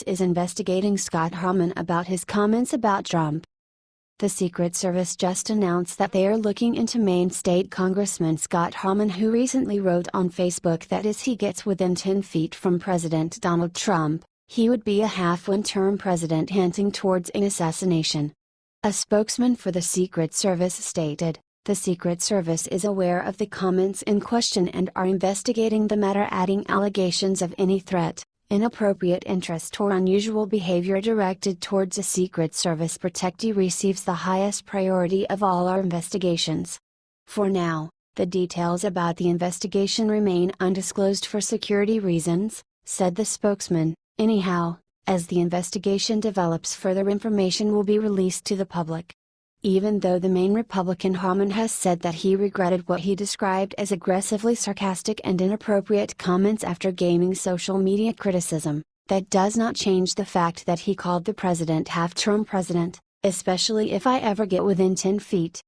is investigating Scott Hamann about his comments about Trump. The Secret Service just announced that they are looking into Maine State Congressman Scott Hamann, who recently wrote on Facebook that as he gets within 10 feet from President Donald Trump, he would be a half-one-term president, hinting towards an assassination. A spokesman for the Secret Service stated, "The Secret Service is aware of the comments in question and are investigating the matter," adding allegations of any threat, inappropriate interest or unusual behavior directed towards a Secret Service protectee receives the highest priority of all our investigations. For now, the details about the investigation remain undisclosed for security reasons, said the spokesman. Anyhow, as the investigation develops, further information will be released to the public. Even though the Maine Republican Hamann has said that he regretted what he described as aggressively sarcastic and inappropriate comments after gaining social media criticism, that does not change the fact that he called the president half-term president, especially if I ever get within 10 feet.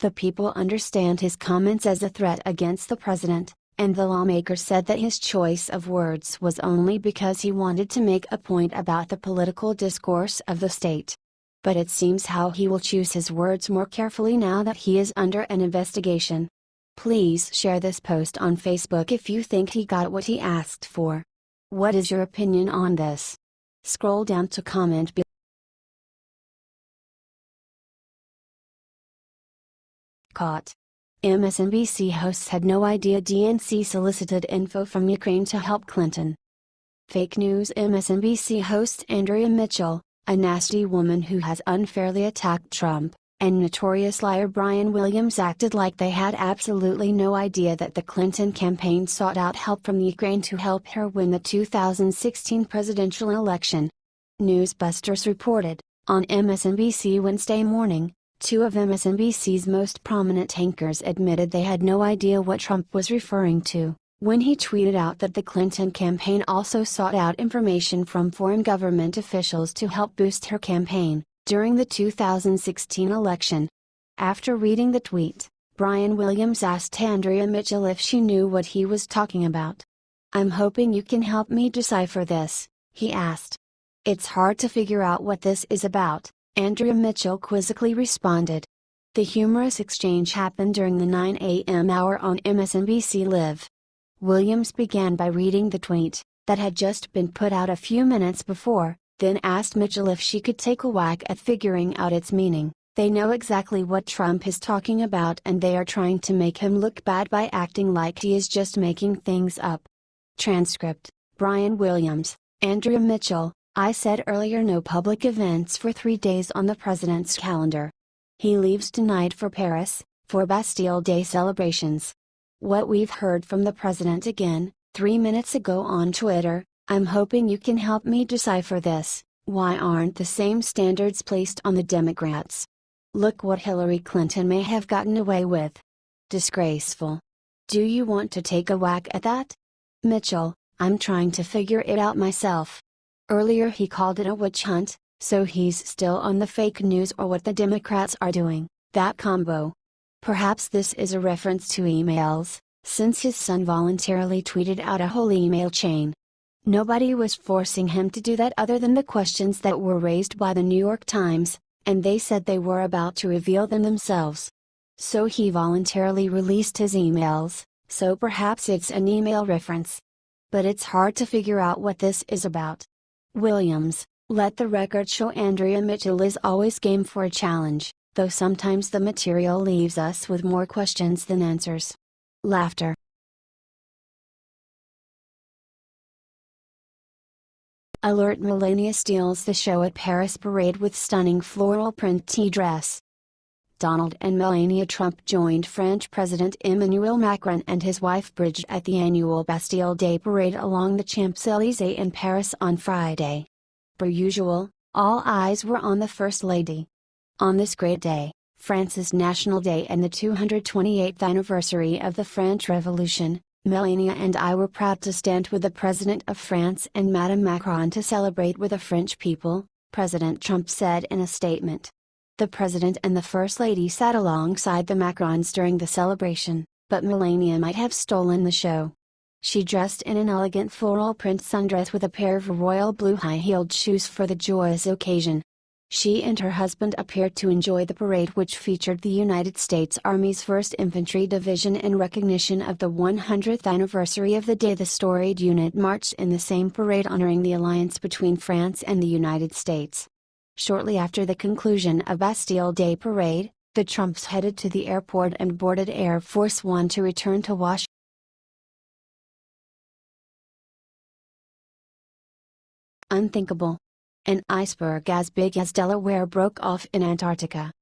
The people understand his comments as a threat against the president, and the lawmaker said that his choice of words was only because he wanted to make a point about the political discourse of the state. But it seems how he will choose his words more carefully now that he is under an investigation. Please share this post on Facebook if you think he got what he asked for. What is your opinion on this? Scroll down to comment below. Caught. MSNBC hosts had no idea DNC solicited info from Ukraine to help Clinton. Fake news. MSNBC host Andrea Mitchell, a nasty woman who has unfairly attacked Trump, and notorious liar Brian Williams acted like they had absolutely no idea that the Clinton campaign sought out help from Ukraine to help her win the 2016 presidential election. Newsbusters reported, on MSNBC Wednesday morning, two of MSNBC's most prominent anchors admitted they had no idea what Trump was referring to, when he tweeted out that the Clinton campaign also sought out information from foreign government officials to help boost her campaign, during the 2016 election. After reading the tweet, Brian Williams asked Andrea Mitchell if she knew what he was talking about. "I'm hoping you can help me decipher this," he asked. "It's hard to figure out what this is about," Andrea Mitchell quizzically responded. The humorous exchange happened during the 9 a.m. hour on MSNBC Live. Williams began by reading the tweet, that had just been put out a few minutes before, then asked Mitchell if she could take a whack at figuring out its meaning. "They know exactly what Trump is talking about and they are trying to make him look bad by acting like he is just making things up." Transcript: Brian Williams, Andrea Mitchell, "I said earlier no public events for 3 days on the president's calendar. He leaves tonight for Paris, for Bastille Day celebrations. What we've heard from the president again, 3 minutes ago on Twitter, I'm hoping you can help me decipher this. Why aren't the same standards placed on the Democrats? Look what Hillary Clinton may have gotten away with. Disgraceful. Do you want to take a whack at that?" Mitchell: "I'm trying to figure it out myself." Earlier he called it a witch hunt, so he's still on the fake news or what the Democrats are doing, that combo. Perhaps this is a reference to emails, since his son voluntarily tweeted out a whole email chain. Nobody was forcing him to do that other than the questions that were raised by the New York Times, and they said they were about to reveal them themselves. So he voluntarily released his emails, so perhaps it's an email reference. But it's hard to figure out what this is about. Williams: "Let the record show Andrea Mitchell is always game for a challenge, though sometimes the material leaves us with more questions than answers." Laughter. Alert: Melania steals the show at Paris parade with stunning floral print tea dress. Donald and Melania Trump joined French President Emmanuel Macron and his wife Brigitte at the annual Bastille Day parade along the Champs-Élysées in Paris on Friday. Per usual, all eyes were on the First Lady. On this great day, France's National Day and the 228th anniversary of the French Revolution, Melania and I were proud to stand with the President of France and Madame Macron to celebrate with the French people, President Trump said in a statement. The President and the First Lady sat alongside the Macrons during the celebration, but Melania might have stolen the show. She dressed in an elegant floral print sundress with a pair of royal blue high-heeled shoes for the joyous occasion. She and her husband appeared to enjoy the parade, which featured the United States Army's 1st Infantry Division in recognition of the 100th anniversary of the day the storied unit marched in the same parade honoring the alliance between France and the United States. Shortly after the conclusion of Bastille Day parade, the Trumps headed to the airport and boarded Air Force One to return to Washington. Unthinkable. An iceberg as big as Delaware broke off in Antarctica.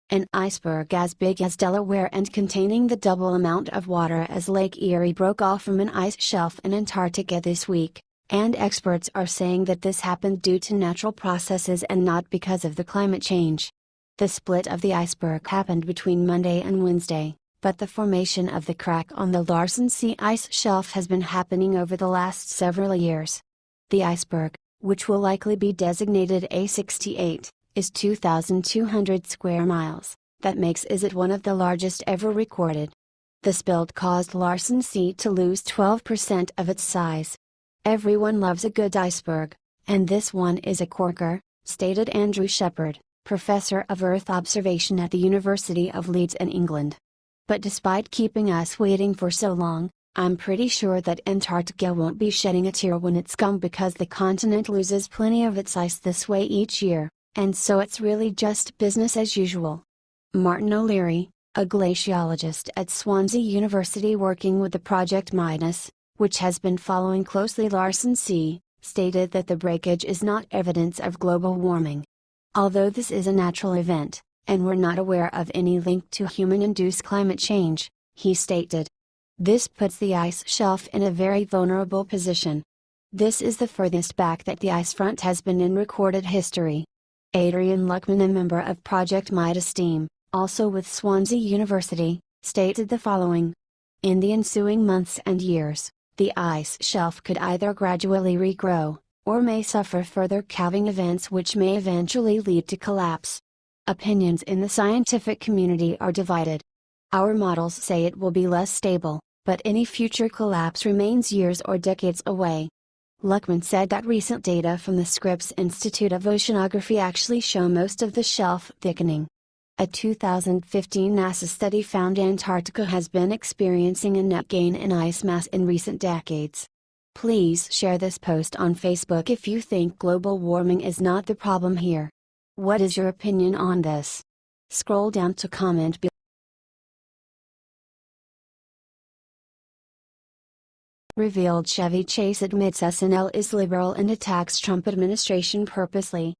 An iceberg as big as Delaware and containing the double amount of water as Lake Erie broke off from an ice shelf in Antarctica this week, and experts are saying that this happened due to natural processes and not because of the climate change. The split of the iceberg happened between Monday and Wednesday, but the formation of the crack on the Larsen C ice shelf has been happening over the last several years. The iceberg, which will likely be designated A68, is 2,200 square miles. That makes it one of the largest ever recorded. The spill caused Larsen C to lose 12% of its size. Everyone loves a good iceberg, and this one is a corker, stated Andrew Shepard, professor of Earth observation at the University of Leeds in England. But despite keeping us waiting for so long, I'm pretty sure that Antarctica won't be shedding a tear when it's gone, because the continent loses plenty of its ice this way each year, and so it's really just business as usual. Martin O'Leary, a glaciologist at Swansea University working with the Project Midas, which has been following closely Larsen C, stated that the breakage is not evidence of global warming. Although this is a natural event, and we're not aware of any link to human-induced climate change, he stated. This puts the ice shelf in a very vulnerable position. This is the furthest back that the ice front has been in recorded history. Adrian Luckman, a member of Project Midas team, also with Swansea University, stated the following. In the ensuing months and years, the ice shelf could either gradually regrow, or may suffer further calving events which may eventually lead to collapse. Opinions in the scientific community are divided. Our models say it will be less stable, but any future collapse remains years or decades away. Luckman said that recent data from the Scripps Institute of Oceanography actually show most of the shelf thickening. A 2015 NASA study found Antarctica has been experiencing a net gain in ice mass in recent decades. Please share this post on Facebook if you think global warming is not the problem here. What is your opinion on this? Scroll down to comment below. Revealed Chevy Chase admits SNL is liberal and attacks Trump administration purposely.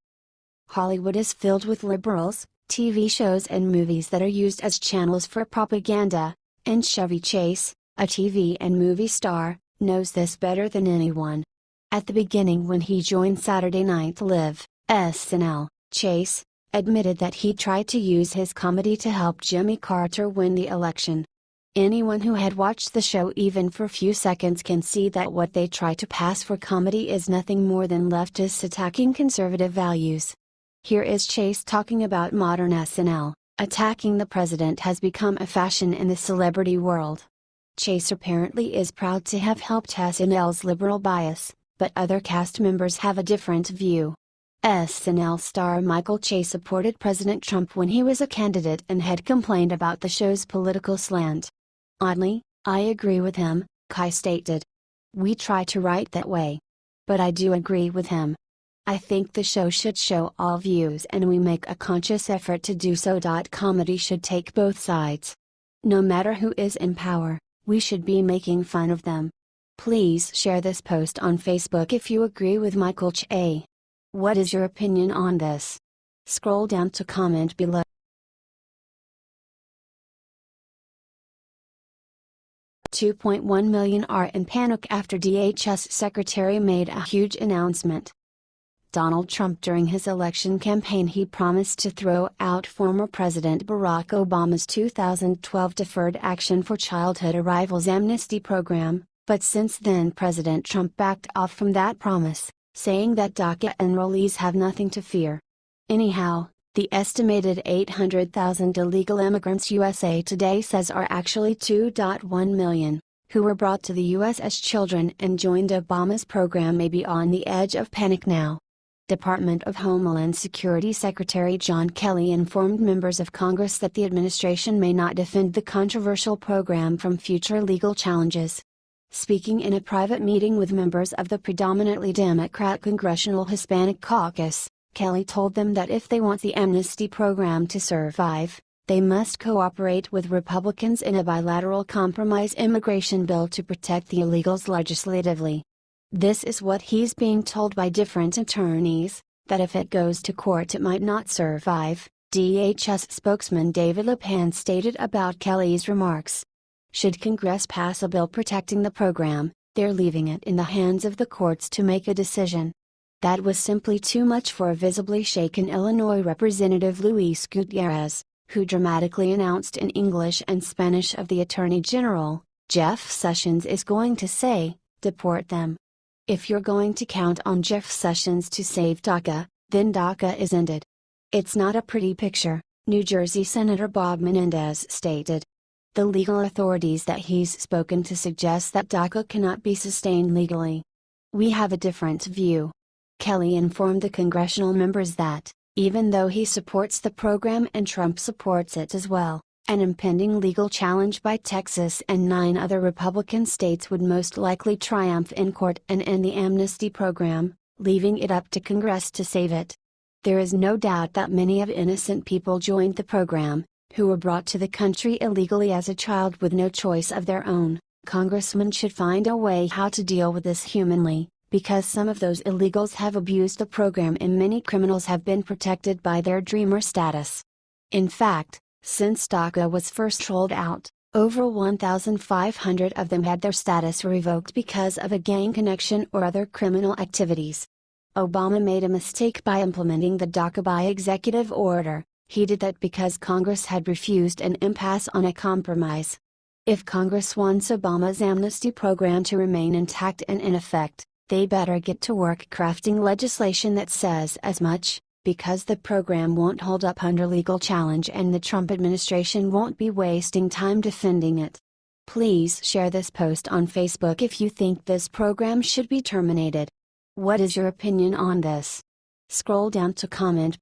Hollywood is filled with liberals, TV shows and movies that are used as channels for propaganda, and Chevy Chase, a TV and movie star, knows this better than anyone. At the beginning, when he joined Saturday Night Live, SNL, Chase admitted that he tried to use his comedy to help Jimmy Carter win the election. Anyone who had watched the show even for a few seconds can see that what they try to pass for comedy is nothing more than leftists attacking conservative values. Here is Chase talking about modern SNL. Attacking the president has become a fashion in the celebrity world. Chase apparently is proud to have helped SNL's liberal bias, but other cast members have a different view. SNL star Michael Che supported President Trump when he was a candidate and had complained about the show's political slant. Oddly, I agree with him, Kai stated. We try to write that way. But I do agree with him. I think the show should show all views and we make a conscious effort to do so. Comedy should take both sides. No matter who is in power, we should be making fun of them. Please share this post on Facebook if you agree with Michael Che. What is your opinion on this? Scroll down to comment below. $2.1 million are in panic after DHS Secretary made a huge announcement. Donald Trump, during his election campaign, he promised to throw out former President Barack Obama's 2012 Deferred Action for Childhood Arrivals amnesty program, but since then President Trump backed off from that promise, saying that DACA enrollees have nothing to fear. Anyhow, the estimated 800,000 illegal immigrants USA Today says are actually 2.1 million, who were brought to the U.S. as children and joined Obama's program may be on the edge of panic now. Department of Homeland Security Secretary John Kelly informed members of Congress that the administration may not defend the controversial program from future legal challenges. Speaking in a private meeting with members of the predominantly Democrat Congressional Hispanic Caucus, Kelly told them that if they want the amnesty program to survive, they must cooperate with Republicans in a bilateral compromise immigration bill to protect the illegals legislatively. This is what he's being told by different attorneys, that if it goes to court it might not survive, DHS spokesman David LePan stated about Kelly's remarks. Should Congress pass a bill protecting the program, they're leaving it in the hands of the courts to make a decision. That was simply too much for a visibly shaken Illinois Representative Luis Gutierrez, who dramatically announced in English and Spanish of the Attorney General, Jeff Sessions is going to say, deport them. If you're going to count on Jeff Sessions to save DACA, then DACA is ended. It's not a pretty picture, New Jersey Senator Bob Menendez stated. The legal authorities that he's spoken to suggest that DACA cannot be sustained legally. We have a different view. Kelly informed the congressional members that, even though he supports the program and Trump supports it as well, an impending legal challenge by Texas and 9 other Republican states would most likely triumph in court and end the amnesty program, leaving it up to Congress to save it. There is no doubt that many of innocent people joined the program, who were brought to the country illegally as a child with no choice of their own. Congressmen should find a way how to deal with this humanly, because some of those illegals have abused the program and many criminals have been protected by their dreamer status. In fact, since DACA was first rolled out, over 1,500 of them had their status revoked because of a gang connection or other criminal activities. Obama made a mistake by implementing the DACA by executive order. He did that because Congress had refused an impasse on a compromise. If Congress wants Obama's amnesty program to remain intact and in effect, they better get to work crafting legislation that says as much, because the program won't hold up under legal challenge and the Trump administration won't be wasting time defending it. Please share this post on Facebook if you think this program should be terminated. What is your opinion on this? Scroll down to comment